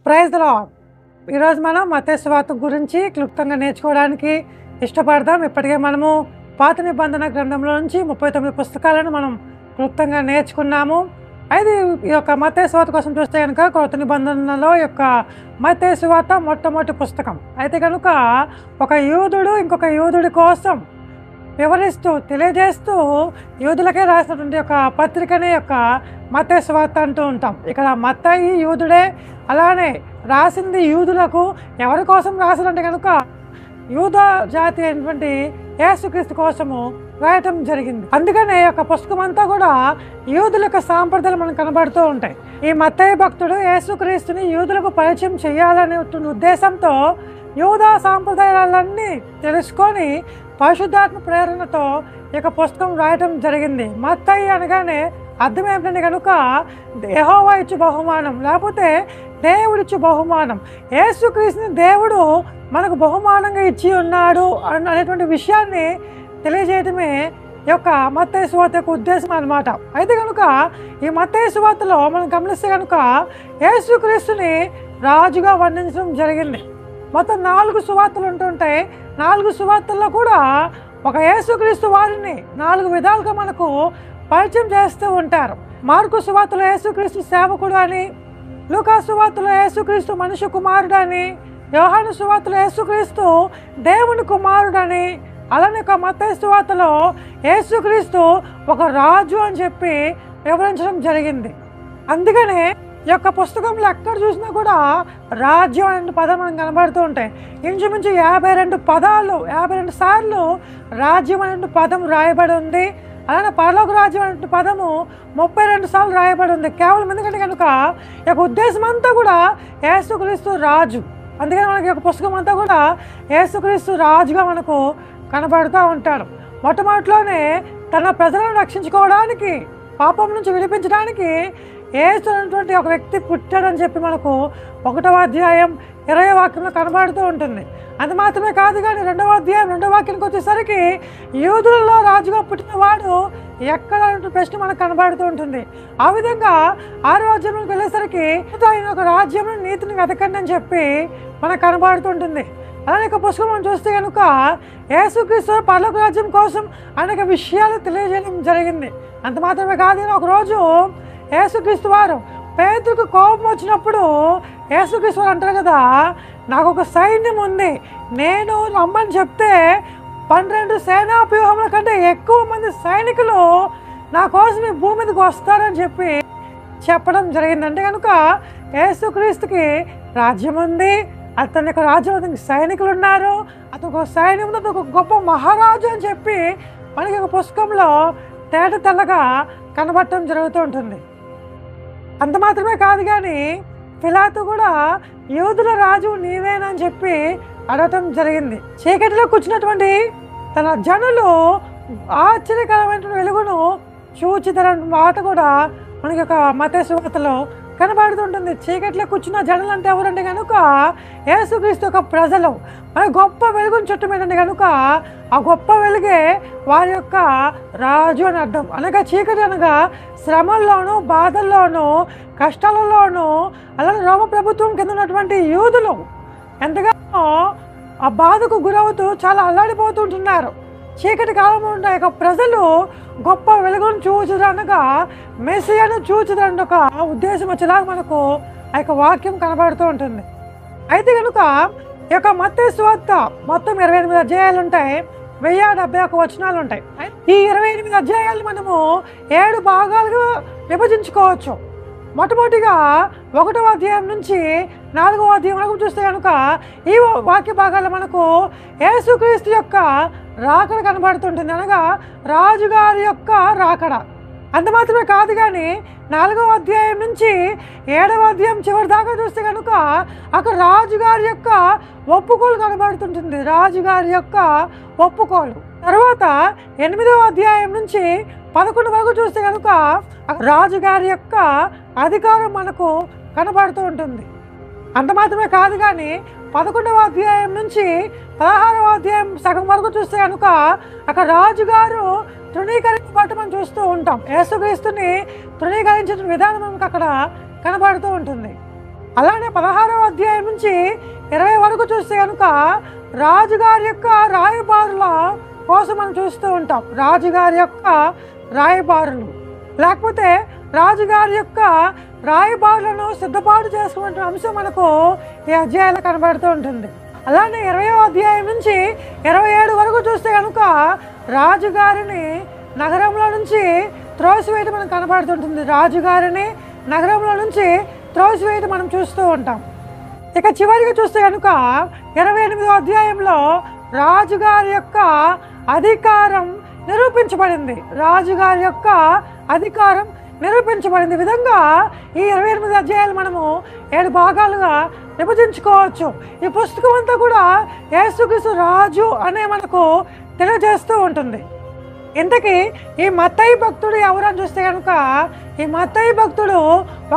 Praise the lord. ఈరోజు మనం మత్తయి సువార్త గురించి క్లుప్తంగా నేర్చుకోవడానికి ఇష్టపడదాం. ఇప్పటికే మనము పాత నిబంధన గ్రంథంలో నుంచి 39 పుస్తకాలను మనం క్లుప్తంగా నేర్చుకున్నాము. అయితే ఈ యొక్క మత్తయి సువార్త కోసం చూస్తే కనుక కొత్త నిబంధనలో యొక్క మత్తయి సువార్త మొట్టమొదటి పుస్తకం. అయితే కనుక ఒక యూదుడు ఇంకొక యూదుడి కోసం వివరిస్తూ తెలియజేస్తూ యూదులకే రాసినటువంటి ఒక పత్రికనే యొక్క మత్తయి సువార్త అంటూ ఉంటాం. ఇక్కడ మత్తయి యూదుడే, అలానే రాసింది యూదులకు. ఎవరి కోసం రాసినంటే కనుక యూదా జాతి అయినటువంటి యేసుక్రీస్తు కోసము రాయటం జరిగింది. అందుకనే యొక్క పుస్తకం అంతా కూడా యూదుల యొక్క సాంప్రదాయాలు మనకు కనబడుతూ ఉంటాయి. ఈ మత్తయి భక్తుడు యేసుక్రీస్తుని యూదులకు పరిచయం చేయాలనే ఉద్దేశంతో యూదా సాంప్రదాయాలన్నీ తెలుసుకొని పరిశుద్ధాత్మ ప్రేరణతో ఈ యొక్క పుస్తకం రాయటం జరిగింది. మత్తయి అనగానే అర్థం ఏమిటంటే కనుక యెహోవా ఇచ్చు బహుమానం, లేకపోతే దేవుడిచ్చు బహుమానం. యేసుక్రీస్తుని దేవుడు మనకు బహుమానంగా ఇచ్చి ఉన్నాడు అనేటువంటి విషయాన్ని తెలియజేయటమే ఈ యొక్క మత్తయి సువార్త యొక్క ఉద్దేశం అన్నమాట. అయితే కనుక ఈ మత్తయి సువార్తలో మనం గమనిస్తే కనుక యేసుక్రీస్తుని రాజుగా వర్ణించడం జరిగింది. మొత్తం 4 సువార్తలు ఉంటుంటాయి. 4 సువార్తల్లో కూడా ఒక యేసుక్రీస్తు వారిని 4 విధాలుగా మనకు పరిచయం చేస్తూ ఉంటారు. మార్కు సువార్తలో యేసుక్రీస్తు సేవకుడు అని, లూకా సువార్తలో యేసుక్రీస్తు మనుష్య కుమారుడు అని, యోహాను సువార్తలో యేసుక్రీస్తు దేవుని కుమారుడు అని, అలానే ఒక మత్తయి సువార్తలో యేసుక్రీస్తు ఒక రాజు అని చెప్పి వివరించడం జరిగింది. అందుకనే ఈ యొక్క పుస్తకంలో ఎక్కడ చూసినా కూడా రాజ్యం అనే పదం మనకు కనబడుతూ ఉంటాయి. ఇంచుమించు 52 సార్లు రాజ్యం అనే పదం రాయబడి ఉంది. అలానే పరలోక రాజ్యం అనే పదము 32 సార్లు రాయబడి ఉంది. కేవలం ఎందుకంటే కనుక ఈ యొక్క ఉద్దేశం అంతా కూడా యేసుక్రీస్తు రాజు. అందుకని మనకి యొక్క పుస్తకం అంతా కూడా యేసుక్రీస్తు రాజుగా మనకు కనబడుతూ ఉంటాడు. మొట్టమొదటిలోనే తన ప్రజలను రక్షించుకోవడానికి, పాపం నుంచి విడిపించడానికి యేసు అనేటువంటి ఒక వ్యక్తి పుట్టాడని చెప్పి మనకు 1వ అధ్యాయం 20వ వాక్యంలో కనబడుతూ ఉంటుంది. అది మాత్రమే కాదు, కానీ 2వ అధ్యాయం 2వ వాక్యానికి వచ్చేసరికి యూదులలో రాజుగా పుట్టినవాడు ఎక్కడ అనే ప్రశ్న మనకు కనబడుతూ ఉంటుంది. ఆ విధంగా 6వ అధ్యాయంలోకి వెళ్ళేసరికి ఆయన ఒక రాజ్యం నీతిని వెతకండి అని చెప్పి మనకు కనబడుతుంటుంది. అలానే పుస్తకం మనం చూస్తే కనుక యేసుక్రీస్తు పరలోక రాజ్యం కోసం అనేక విషయాలు తెలియజేయడం జరిగింది. అంత మాత్రమే కాదు, ఒకరోజు యేసుక్రీస్తు వారు పేతురుకు కోపం వచ్చినప్పుడు యేసుక్రీస్తు వారు అంటారు కదా, నాకు ఒక సైన్యం ఉంది, నేను రమ్మని చెప్తే 12 సేనా వ్యూహముల కంటే ఎక్కువ మంది సైనికులు నా కోసం ఈ భూమి మీదకి వస్తారని చెప్పి చెప్పడం జరిగింది. అంటే కనుక యేసుక్రీస్తుకి రాజ్యం ఉంది, అతని యొక్క రాజ్యం, అతనికి సైనికులు ఉన్నారు, అతను ఒక సైన్యం, అతను ఒక గొప్ప మహారాజు అని చెప్పి మనకి ఒక పుస్తకంలో తేట తెల్లగా కనబడటం జరుగుతూ ఉంటుంది. అంత మాత్రమే కాదు, కానీ పిలాతు కూడా యూదుల రాజు నీవేనని చెప్పి అడగటం జరిగింది. చీకటిలో కూర్చున్నటువంటి తన జనులు ఆశ్చర్యకరమైన వెలుగును చూచిదరని మాట కూడా మనకి ఒక మత్తయి సువార్తలో కనబడుతుంటుంది. చీకట్లో కూర్చున్న జనులు అంటే ఎవరంటే కనుక యేసుక్రీస్తు యొక్క ప్రజలు. మన గొప్ప వెలుగుని చుట్టమేనండి కనుక ఆ గొప్ప వెలుగే వారి యొక్క రాజు అని అర్థం. అనగా చీకటి అనగా శ్రమల్లోనూ, బాధల్లోనూ, కష్టాలలోనూ, అలానే రోమ ప్రభుత్వం కింద ఉన్నటువంటి యూదులు ఎంతగానో ఆ బాధకు గురవుతూ చాలా అల్లాడిపోతుంటున్నారు. చీకటి కాలంలో ఉన్న యొక్క ప్రజలు గొప్ప వెలుగును చూచుదనగా మెస్సియాను చూచుదన్న ఒక ఉద్దేశం వచ్చేలాగా మనకు ఆ యొక్క వాక్యం కనబడుతూ ఉంటుంది. అయితే కనుక ఈ యొక్క మత్తయి సువార్త మొత్తం 28 అధ్యాయాలు ఉంటాయి, 1071 వచనాలు ఉంటాయి. ఈ 28 అధ్యాయాలు మనము 7 భాగాలుగా విభజించుకోవచ్చు. మొట్టమొదటిగా 1వ అధ్యాయం నుంచి 4వ అధ్యాయం వరకు చూస్తే కనుక ఈ వాక్య భాగాల్లో మనకు యేసుక్రీస్తు యొక్క రాకడ కనబడుతుంటుంది. అనగా రాజుగారి యొక్క రాకడ. అంత మాత్రమే కాదు, కానీ 4వ అధ్యాయం నుంచి 7వ అధ్యాయం చివరి దాకా చూస్తే కనుక అక్కడ రాజుగారి యొక్క ఒప్పుకోలు కనబడుతుంటుంది. రాజుగారి యొక్క ఒప్పుకోలు తర్వాత 8వ అధ్యాయం నుంచి 11 వరకు చూస్తే కనుక రాజుగారి యొక్క అధికారం మనకు కనబడుతూ ఉంటుంది. అంత మాత్రమే కాదు, కానీ 11వ అధ్యాయం నుంచి 16వ అధ్యాయం సగం వరకు చూస్తే కనుక అక్కడ రాజుగారు తృణీకరించబడటం మనం చూస్తూ ఉంటాం. యేసుక్రీస్తుని తృణీకరించిన విధానం మనకు అక్కడ కనబడుతూ ఉంటుంది. అలానే 16వ అధ్యాయం నుంచి 20 వరకు చూస్తే కనుక రాజుగారి యొక్క రాయబారుల కోసం మనం చూస్తూ ఉంటాం. రాజుగారి యొక్క రాయబారులు, లేకపోతే రాజుగారి యొక్క రాయబారులను సిద్ధపాటు చేసుకునే అంశం మనకు ఈ అధ్యాయంలో కనబడుతూ ఉంటుంది. అలానే 20వ అధ్యాయం నుంచి 27 వరకు చూస్తే కనుక రాజుగారిని నగరంలో నుంచి త్రోసివేయడం మనకు కనబడుతుంటుంది. రాజుగారిని నగరంలో నుంచి త్రోసివేయడం మనం చూస్తూ ఉంటాం. ఇక చివరిగా చూస్తే కనుక 28వ అధ్యాయంలో రాజుగారి యొక్క అధికారం నిరూపించబడింది. రాజుగారి యొక్క అధికారం నిరూపించబడింది విధంగా ఈ 28 అధ్యాయాలు మనము 7 భాగాలుగా విభజించుకోవచ్చు. ఈ పుస్తకం అంతా కూడా యేసుక్రీస్తు రాజు అనే మనకు తెలియజేస్తూ ఉంటుంది. ఇంతకీ ఈ మత్తయి భక్తుడు ఎవరని చూస్తే కనుక ఈ మత్తయి భక్తుడు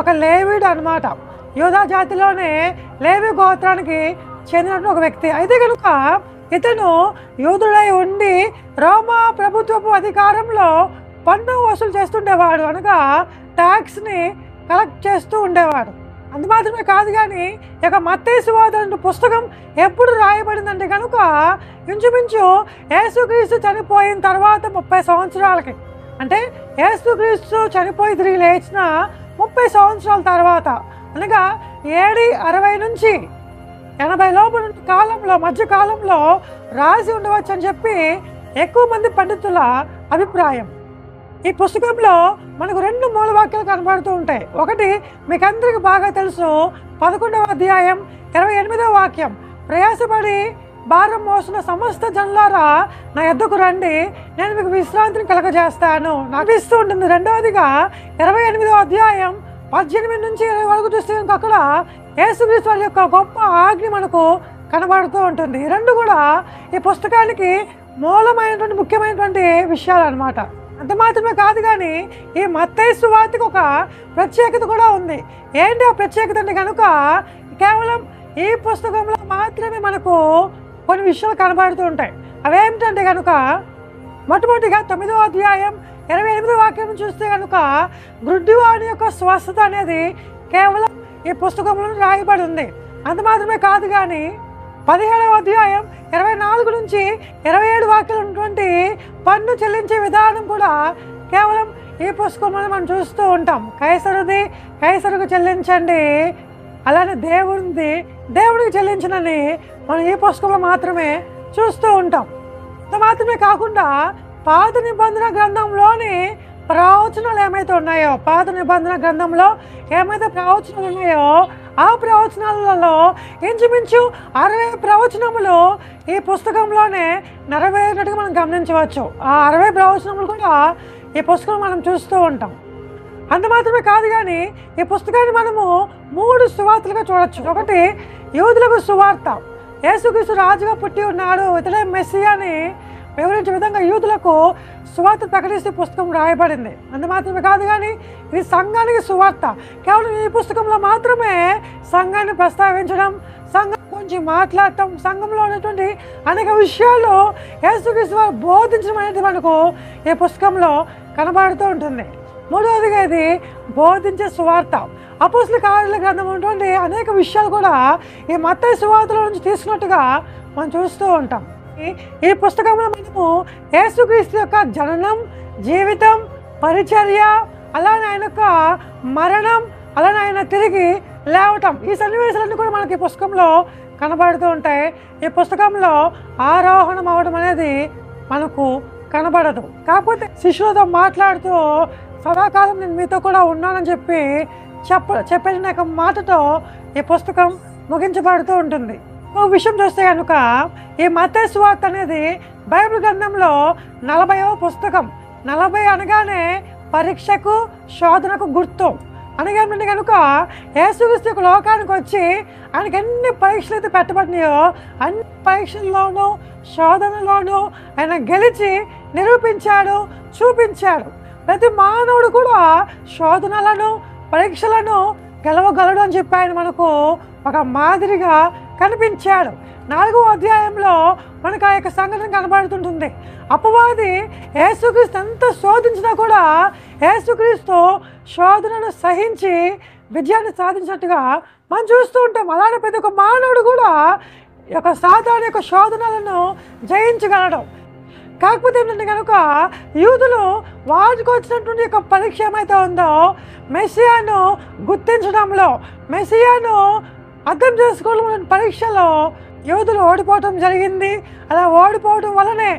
ఒక లేవీయుడు అన్నమాట. యూదా జాతిలోనే లేవి గోత్రానికి చెందినటువంటి ఒక వ్యక్తి. అయితే కనుక ఇతను యూదుడై ఉండి రోమా ప్రభుత్వపు అధికారంలో పన్ను వసూలు చేస్తుండేవాడు, అనగా ట్యాక్స్ని కలెక్ట్ చేస్తూ ఉండేవాడు. అంత మాత్రమే కాదు, కానీ ఇక మత్తయి సువార్త పుస్తకం ఎప్పుడు రాయబడిందంటే కనుక ఇంచుమించు యేసుక్రీస్తు చనిపోయిన తర్వాత 30 సంవత్సరాలకి, అంటే యేసుక్రీస్తు చనిపోయి తిరిగి లేచిన 30 సంవత్సరాల తర్వాత, అనగా AD 60 నుంచి 80 లోపల కాలంలో మధ్యకాలంలో రాసి ఉండవచ్చు అని చెప్పి ఎక్కువ మంది పండితుల అభిప్రాయం. ఈ పుస్తకంలో మనకు 2 మూల వాక్యాలు కనబడుతూ ఉంటాయి. ఒకటి మీకు అందరికీ బాగా తెలుసు, 11వ అధ్యాయం 28వ వాక్యం, ప్రయాసపడి భారం మోసిన సమస్త జనులారా నా యొద్దకు రండి, నేను మీకు విశ్రాంతిని కలగజేస్తాను నటిస్తూ ఉంటుంది. రెండవదిగా 28వ అధ్యాయం 18 నుంచి 20 వరకు చూస్తే అక్కడ యేసుక్రీస్తు వారి యొక్క గొప్ప ఆజ్ఞ మనకు కనబడుతూ ఉంటుంది. ఈ 2 కూడా ఈ పుస్తకానికి మూలమైనటువంటి ముఖ్యమైనటువంటి విషయాలు అన్నమాట. అంత మాత్రమే కాదు, కానీ ఈ మత్తయి సువార్తకు ఒక ప్రత్యేకత కూడా ఉంది. ఏంటి ఆ ప్రత్యేకత అంటే కనుక కేవలం ఈ పుస్తకంలో మాత్రమే మనకు కొన్ని విషయాలు కనబడుతూ ఉంటాయి. అవేమిటంటే కనుక మొట్టమొదటిగా 9వ అధ్యాయం 28వ వాక్యం చూస్తే కనుక గుడ్డివాడి యొక్క స్వస్థత అనేది కేవలం ఈ పుస్తకంలో రాయబడి ఉంది. అంత మాత్రమే కాదు, కానీ 17వ అధ్యాయం 24 నుంచి 27 వాక్యాలు ఉన్నటువంటి పన్ను చెల్లించే విధానం కూడా కేవలం ఈ పుస్తకంలో మనం చూస్తూ ఉంటాం. కైసరుది కైసరుకు చెల్లించండి, అలానే దేవుడిది దేవుడికి చెల్లించనని మనం ఈ పుస్తకంలో మాత్రమే చూస్తూ ఉంటాం. అంత మాత్రమే కాకుండా పాత నిబంధన గ్రంథంలోని ప్రవచనాలు ఏమైతే ఉన్నాయో, పాత నిబంధన గ్రంథంలో ఏమైతే ప్రవచనాలు ఉన్నాయో ఆ ప్రవచనాలలో ఇంచుమించు 60 ప్రవచనములు ఈ పుస్తకంలోనే నెరవేరినట్టుగా మనం గమనించవచ్చు. ఆ 60 ప్రవచనములు కూడా ఈ పుస్తకం మనం చూస్తూ ఉంటాం. అంత మాత్రమే కాదు, కానీ ఈ పుస్తకాన్ని మనము 3 సువార్తలుగా చూడొచ్చు. ఒకటి యూదులకు సువార్త, యేసుక్రీస్తు రాజుగా పుట్టి ఉన్నాడు, ఇతడే మెస్సియా అని వివరించే విధంగా యూదులకు సువార్త ప్రకటిస్తే పుస్తకం రాయబడింది. అంత మాత్రమే కాదు, కానీ ఇది సంఘానికి సువార్త. కేవలం ఈ పుస్తకంలో మాత్రమే సంఘాన్ని ప్రస్తావించడం, సంఘం గురించి మాట్లాడటం, సంఘంలో ఉన్నటువంటి అనేక విషయాలు యేసుక్రీస్తు వారు బోధించడం అనేది మనకు ఈ పుస్తకంలో కనబడుతూ ఉంటుంది. మూడవదిగా ఇది బోధించే సువార్త. అపోస్తల కార్యాల గ్రంథం ఉన్నటువంటి అనేక విషయాలు కూడా ఈ మత్తయి సువార్తలో నుంచి తీసుకున్నట్టుగా మనం చూస్తూ ఉంటాం. ఈ పుస్తకంలో మనము యేసుక్రీస్తు యొక్క జననం, జీవితం, పరిచర్య, అలానే ఆయన యొక్క మరణం, అలానే ఆయన తిరిగి లేవటం, ఈ సన్నివేశాలన్నీ కూడా మనకి ఈ పుస్తకంలో కనబడుతూ ఉంటాయి. ఈ పుస్తకంలో ఆరోహణం అవడం అనేది మనకు కనబడదు. కాకపోతే శిష్యులతో మాట్లాడుతూ సదాకాలం నేను మీతో కూడా ఉన్నానని చెప్పిన ఒక మాటతో ఈ పుస్తకం ముగించబడుతూ ఉంటుంది. ఒక విషయం చూస్తే కనుక ఈ మత్తయి సువార్త అనేది బైబిల్ గ్రంథంలో 40వ పుస్తకం. 40 అనగానే పరీక్షకు, శోధనకు గుర్తు. అనగానే కనుక యేసుక్రీస్తు యొక్క లోకానికి వచ్చి ఆయనకి ఎన్ని పరీక్షలు అయితే పెట్టబడినాయో అన్ని పరీక్షల్లోనూ శోధనలోనూ ఆయన గెలిచి నిరూపించాడు, చూపించాడు. ప్రతి మానవుడు కూడా శోధనలను, పరీక్షలను గెలవగలడు అని చెప్పి ఆయన మనకు ఒక మాదిరిగా కనిపించాడు. 4వ అధ్యాయంలో మనకు ఆ యొక్క సంఘటన కనబడుతుంటుంది. అపవాది యేసుక్రీస్తు ఎంత శోధించినా కూడా యేసుక్రీస్తు శోధనను సహించి విజయాన్ని సాధించినట్టుగా మనం చూస్తూ ఉంటాం. అలానే ప్రతి ఒక్క మానవుడు కూడా ఈ యొక్క సాతాను యొక్క శోధనలను జయించగలడం. కాకపోతే ఏంటంటే కనుక యూదులు వారికి వచ్చినటువంటి యొక్క పరీక్ష ఏమైతే ఉందో మెస్సియాను గుర్తించడంలో, మెస్సియాను అర్థం చేసుకోవడం పరీక్షలో యూదులు ఓడిపోవటం జరిగింది. అలా ఓడిపోవడం వల్లనే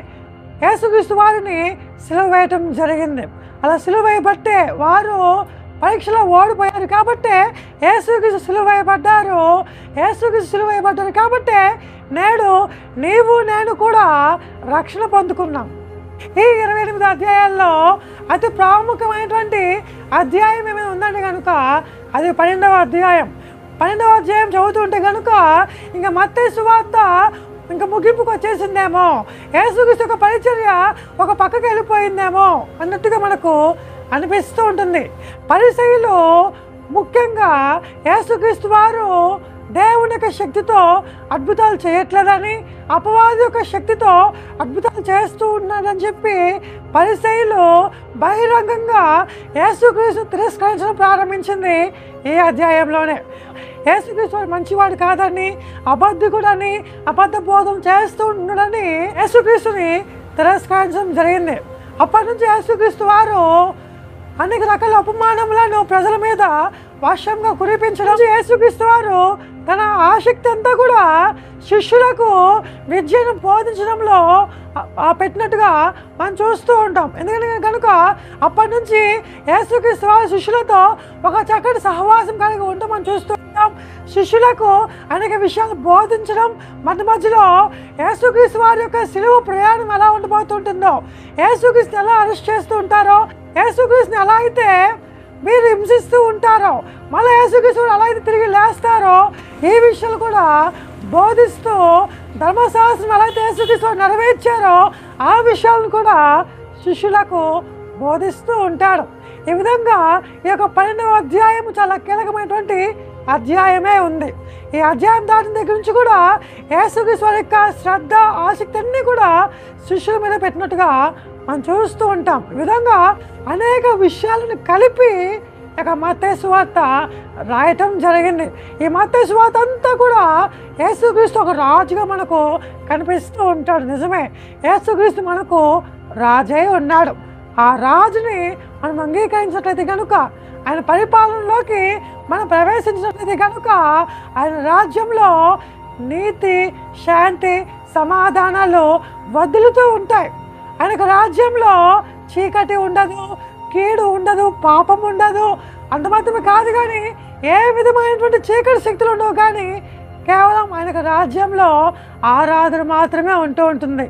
యేసుక్రీస్తు వారిని సిలువ వేయటం జరిగింది. అలా సిలువ వేయబట్టే వారు పరీక్షలో ఓడిపోయారు కాబట్టే యేసుక్రీస్తు సిలువ వేయబడ్డారు. యేసుక్రీస్తు సిలువ వేయబడ్డారు కాబట్టే నేడు నీవు నేను కూడా రక్షణ పొందుకున్నాం. ఈ 28 అధ్యాయాల్లో అతి ప్రాముఖ్యమైనటువంటి అధ్యాయం ఏమైనా ఉందంటే కనుక అది 12వ అధ్యాయం. 12వ అధ్యాయం చదువుతుంటే కనుక ఇంకా మత్తయి సువార్త ఇంకా ముగింపుకు వచ్చేసిందేమో, యేసుక్రీస్తు యొక్క పరిచర్య ఒక పక్కకి వెళ్ళిపోయిందేమో అన్నట్టుగా మనకు అనిపిస్తూ ఉంటుంది. పరిసయ్యులు ముఖ్యంగా యేసుక్రీస్తు వారు దేవుని యొక్క శక్తితో అద్భుతాలు చేయట్లేదని, అపవాది యొక్క శక్తితో అద్భుతాలు చేస్తూ ఉన్నాడని చెప్పి పరిసయ్యులు బహిరంగంగా యేసుక్రీస్తు తిరస్కరించడం ప్రారంభించింది ఈ అధ్యాయంలోనే. యేసుక్రీస్తు వారు మంచివాడు కాదని, అబద్ధికుడని, అబద్ధ బోధం చేస్తూ ఉన్నాడని యేసుక్రీస్తుని తిరస్కరించడం జరిగింది. అప్పటి నుంచి యేసుక్రీస్తు వారు అనేక రకాల ఉపమానములను ప్రజల మీద వర్షంగా కురిపించడం, యేసుక్రీస్తు వారు తన ఆసక్తి అంతా కూడా శిష్యులకు విద్యను బోధించడంలో పెట్టినట్టుగా మనం చూస్తూ ఉంటాం. ఎందుకంటే కనుక అప్పటి నుంచి యేసుక్రీస్తు వారి శిష్యులతో ఒక చక్కటి సహవాసం కలిగి ఉంటాం మనం చూస్తూ ఉంటాం. శిష్యులకు అనేక విషయాలు బోధించడం, మధ్యలో యేసుక్రీస్తు వారి యొక్క సిలువ ప్రయాణం ఎలా ఉండబోతుంటుందో, యేసుక్రీస్తుని ఎలా అరెస్ట్ చేస్తూ ఉంటారో, యేసుక్రీస్తుని ఎలా అయితే మీరు హింసిస్తూ ఉంటారో, మళ్ళీ యేసుక్రీస్తు ఎలా అయితే తిరిగి లేస్తారో ఈ విషయాలు కూడా బోధిస్తూ ధర్మశాస్త్రం ఎలా అయితే యేసుక్రీస్తు నెరవేర్చారో ఆ విషయాలను కూడా శిష్యులకు బోధిస్తూ ఉంటాడు. ఈ విధంగా ఈ యొక్క 12వ అధ్యాయం చాలా కీలకమైనటువంటి అధ్యాయమే ఉంది. ఈ అధ్యాయం దాటిన దగ్గర నుంచి కూడా యేసుక్రీస్తు వారి యొక్క శ్రద్ధ, ఆసక్తి అన్నీ కూడా శిష్యుల మీద పెట్టినట్టుగా మనం చూస్తూ ఉంటాం. ఈ విధంగా అనేక విషయాలను కలిపి ఇక మత్తయి సువార్త రాయటం జరిగింది. ఈ మత్తయి సువార్త అంతా కూడా యేసుక్రీస్తు ఒక రాజుగా మనకు కనిపిస్తూ ఉంటాడు. నిజమే, యేసుక్రీస్తు మనకు రాజై ఉన్నాడు. ఆ రాజుని మనం అంగీకరించినట్లయితే కనుక, ఆయన పరిపాలనలోకి మనం ప్రవేశించినట్లయితే కనుక ఆయన రాజ్యంలో నీతి, శాంతి, సమాధానాలు వదులుతూ ఉంటాయి. ఆయనకు రాజ్యంలో చీకటి ఉండదు, కీడు ఉండదు, పాపం ఉండదు. అంత మాత్రమే కాదు కానీ ఏ విధమైనటువంటి చీకటి శక్తులు ఉండవు. కానీ కేవలం ఆయనకు రాజ్యంలో ఆరాధన మాత్రమే ఉంటూ ఉంటుంది.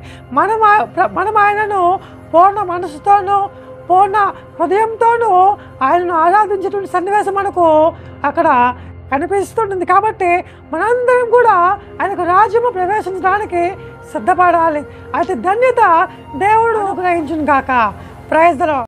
మనం ఆయనను పూర్ణ మనసుతోనూ పూర్ణ హృదయంతోనూ ఆయనను ఆరాధించేటువంటి సన్నివేశం మనకు అక్కడ కనిపిస్తుంటుంది. కాబట్టి మనందరం కూడా ఆయనకు రాజ్యము ప్రవేశించడానికి సిద్ధపడాలి. అయితే ధన్యత దేవుడు అనుగ్రహించును గాక. Praise the lord.